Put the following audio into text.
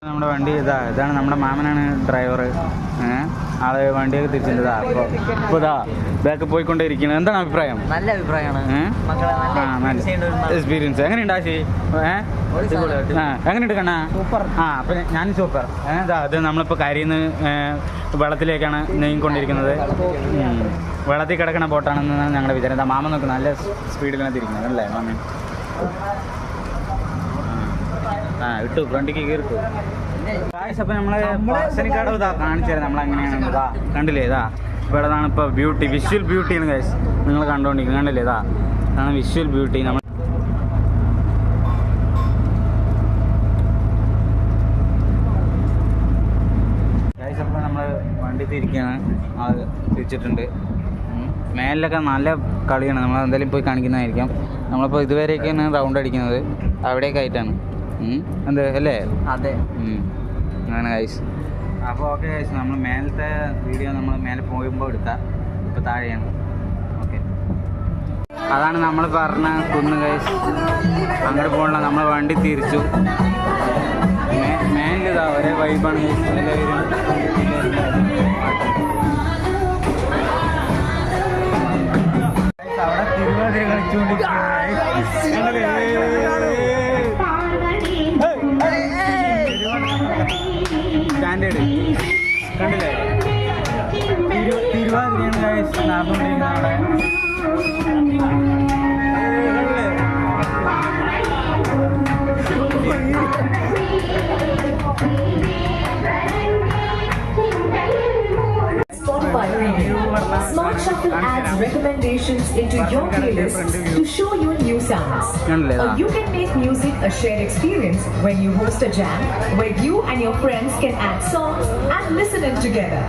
നമ്മുടെ വണ്ടി ഇതാണ് നമ്മുടെ മാമനാണ് ഡ്രൈവർ. ആള് വണ്ടിയൊക്കെ തിരിച്ചിട്ടാ. അപ്പോൾ ഇതാ ബാക്ക് പോയിക്കൊണ്ടേയിരിക്കുന്നത്. എന്താണ് അഭിപ്രായം? നല്ല അഭിപ്രായമാണ്. എക്സ്പീരിയൻസ് എങ്ങനെയുണ്ട് ആശി? എങ്ങനെയുണ്ട് കണ്ണാ? സൂപ്പർ. അപ്പം ഞാൻ സൂപ്പർ. അത് നമ്മളിപ്പോൾ കരിന്ന് വെള്ളത്തിലേക്കാണ് നീങ്ങിക്കൊണ്ടിരിക്കുന്നത്. വെള്ളത്തിൽ കിടക്കുന്ന ബോട്ടാണെന്ന് ഞങ്ങളുടെ വിചാരം. മാമൻ നോക്ക് നല്ല സ്പീഡിലാണ് തിരിക്കുന്നത് അല്ലേ മാമൻ? ഇട്ടു ഫ്രണ്ടിക്ക് കയറിട്ടു. അപ്പം നമ്മൾ പറശ്ശിനിക്കടവ് ഇതാ കാണിച്ചു തരാം നമ്മളെങ്ങനെയാണ്. ഇതാ കണ്ടില്ലേ? ഇതാ ഇവിടെ നിന്നാണ് ഇപ്പോൾ ബ്യൂട്ടി, വിഷ്വൽ ബ്യൂട്ടിയാണ് ഗൈസ് നിങ്ങൾ കണ്ടുകൊണ്ടിരിക്കുന്നത്. കണ്ടില്ലേ? ഇതാണ് വിഷ്വൽ ബ്യൂട്ടി. നമ്മൾ ഗൈസ് അപ്പോൾ നമ്മൾ വണ്ടി തിരിക്കുകയാണ്. അത് തിരിച്ചിട്ടുണ്ട്. മേലിലൊക്കെ നല്ല കളിയാണ്. നമ്മൾ എന്തായാലും പോയി കാണിക്കുന്നതായിരിക്കാം. നമ്മളിപ്പോൾ ഇതുവരെയൊക്കെയാണ് റൗണ്ട് അടിക്കുന്നത്. അവിടെയൊക്കെ ആയിട്ടാണ് എന്ത് അല്ലേ? അതെ, അങ്ങനെ ഗൈസ്. അപ്പോൾ ഓക്കെ ഗൈസ്, നമ്മൾ മേലത്തെ വീഡിയോ നമ്മൾ മേലെ പോകുമ്പോൾ എടുക്കാം. ഇപ്പോൾ താഴെയാണ്. ഓക്കെ, അതാണ് നമ്മൾ പറഞ്ഞ കുന്ന് ഗൈസ്. അങ്ങോട്ട് പോകണില്ല, നമ്മൾ വണ്ടി തിരിച്ചു. മേലിതാ ഒരേ വൈബാണ് ഗൈസ്. എല്ലാവരും അവിടെ തിരുവാതിര കളിച്ചുകൊണ്ടിരിക്കുന്നു. സ്റ്റാൻഡേർഡ് കണ്ടില്ലേ? തിരുവാതിരയാണ് ഗൈസ് നടന്നുകൊണ്ടിരിക്കുന്നത് അവിടെ. Smart Shuffle adds recommendations into your playlist to show you new sounds. Or you can make music a shared experience when you host a jam where you and your friends can add songs and listen in together.